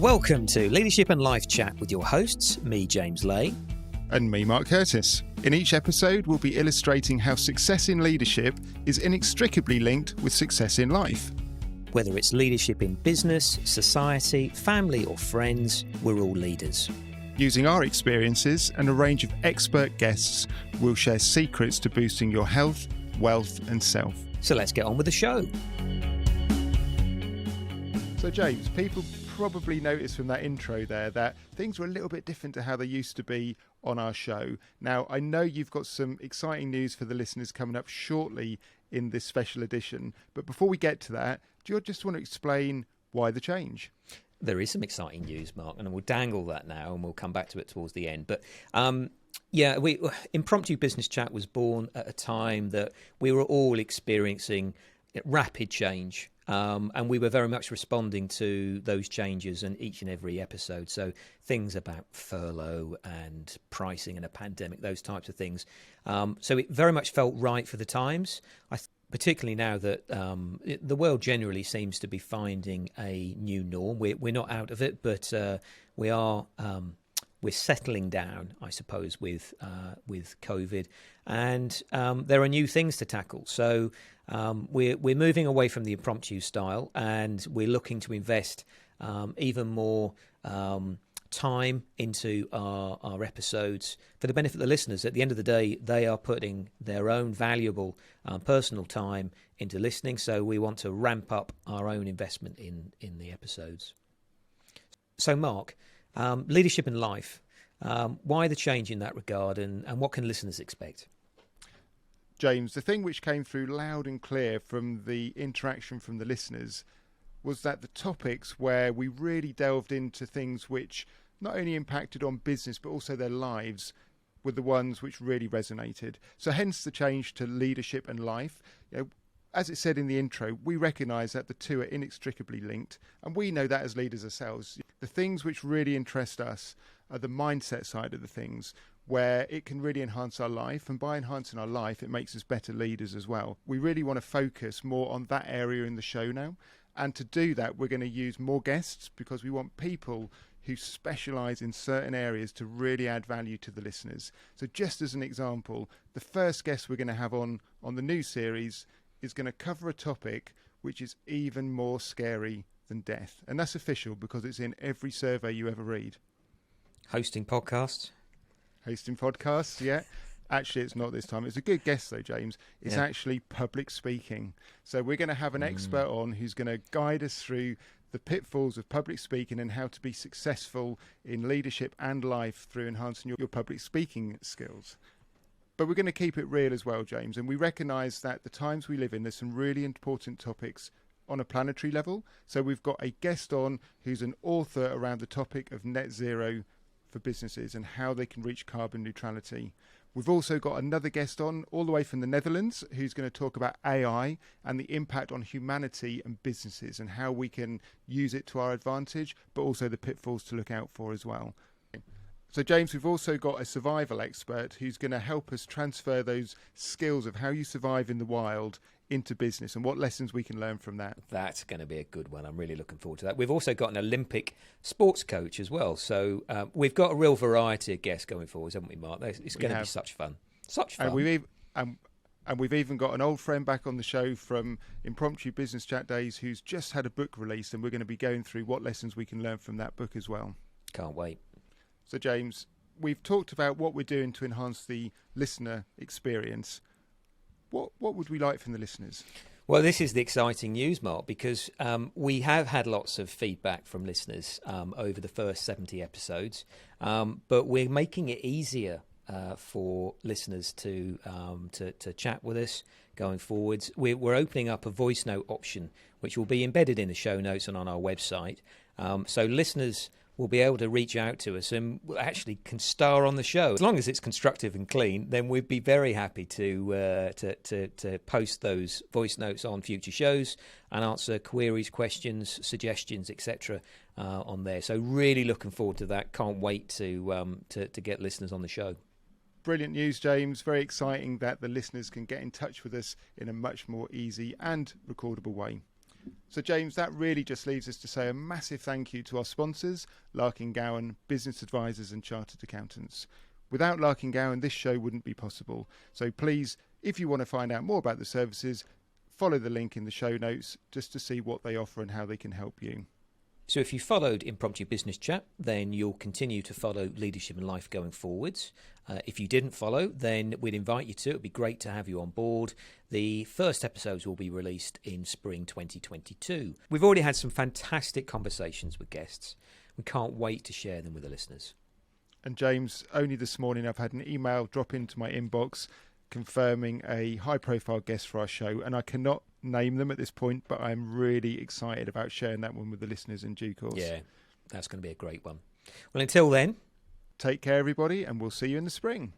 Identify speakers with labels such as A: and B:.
A: Welcome to Leadership and Life Chat with your hosts, me, James Lay.
B: And me, Mark Curtis. In each episode, we'll be illustrating how success in leadership is inextricably linked with success in life.
A: Whether it's leadership in business, society, family or friends, we're all leaders.
B: Using our experiences and a range of expert guests, we'll share secrets to boosting your health, wealth and self.
A: So let's get on with the show.
B: So James, people probably noticed from that intro there that things were a little bit different to how they used to be on our show. Now, I know you've got some exciting news for the listeners coming up shortly in this special edition, but before we get to that, do you just want to explain why the change?
A: There is some exciting news, Mark, and we'll dangle that now and we'll come back to it towards the end. But Impromptu Business Chat was born at a time that we were all experiencing rapid change. And we were very much responding to those changes in each and every episode. So things about furlough and pricing and a pandemic, those types of things. So it very much felt right for the times, particularly now that the world generally seems to be finding a new norm. We're not out of it, but we're settling down, I suppose, with COVID, and there are new things to tackle. So we're moving away from the impromptu style, and we're looking to invest even more time into our episodes for the benefit of the listeners. At the end of the day, they are putting their own valuable personal time into listening, so we want to ramp up our own investment in the episodes. So, Mark, leadership in life, why the change in that regard, and what can listeners expect?
B: James, the thing which came through loud and clear from the interaction from the listeners was that the topics where we really delved into things which not only impacted on business but also their lives were the ones which really resonated. So hence the change to leadership and life. As it said in the intro, we recognise that the two are inextricably linked, and we know that as leaders ourselves. The things which really interest us are the mindset side of the things, where it can really enhance our life, and by enhancing our life, it makes us better leaders as well. We really want to focus more on that area in the show now, and to do that, we're going to use more guests because we want people who specialise in certain areas to really add value to the listeners. So just as an example, the first guest we're going to have on the new series is going to cover a topic which is even more scary than death. And that's official because it's in every survey you ever read.
A: Hosting podcasts,
B: yeah. Actually, it's not this time. It's a good guess, though, James. It's actually public speaking. So we're going to have an expert on who's going to guide us through the pitfalls of public speaking and how to be successful in leadership and life through enhancing your public speaking skills. But we're going to keep it real as well, James. And we recognise that the times we live in, there's some really important topics on a planetary level. So we've got a guest on who's an author around the topic of net zero for businesses and how they can reach carbon neutrality. We've also got another guest on all the way from the Netherlands who's going to talk about AI and the impact on humanity and businesses and how we can use it to our advantage, but also the pitfalls to look out for as well. So, James, we've also got a survival expert who's going to help us transfer those skills of how you survive in the wild into business and what lessons we can learn from that.
A: That's going to be a good one. I'm really looking forward to that. We've also got an Olympic sports coach as well. So we've got a real variety of guests going forward, haven't we, Mark? It's going to be such fun. Such fun.
B: And we've even got an old friend back on the show from Impromptu Business Chat Days who's just had a book released, and we're going to be going through what lessons we can learn from that book as well.
A: Can't wait.
B: So, James, we've talked about what we're doing to enhance the listener experience. What would we like from the listeners?
A: Well, this is the exciting news, Mark, because we have had lots of feedback from listeners over the first 70 episodes, but we're making it easier for listeners to chat with us going forwards. We're opening up a voice note option, which will be embedded in the show notes and on our website. So listeners will be able to reach out to us and actually can star on the show. As long as it's constructive and clean, then we'd be very happy to post those voice notes on future shows and answer queries, questions, suggestions, etc. On there. So really looking forward to that. Can't wait to get listeners on the show.
B: Brilliant news, James. Very exciting that the listeners can get in touch with us in a much more easy and recordable way. So, James, that really just leaves us to say a massive thank you to our sponsors, Larkin Gowan, business advisors and chartered accountants. Without Larkin Gowan, this show wouldn't be possible. So please, if you want to find out more about the services, follow the link in the show notes just to see what they offer and how they can help you.
A: So if you followed Impromptu Business Chat, then you'll continue to follow Leadership and Life going forwards. If you didn't follow, then we'd invite you to. It'd be great to have you on board. The first episodes will be released in spring 2022. We've already had some fantastic conversations with guests. We can't wait to share them with the listeners.
B: And James, only this morning I've had an email drop into my inbox confirming a high-profile guest for our show, and I cannot name them at this point, but I'm really excited about sharing that one with the listeners in due course.
A: Yeah, that's going to be a great one. Well, until then,
B: take care, everybody, and we'll see you in the spring.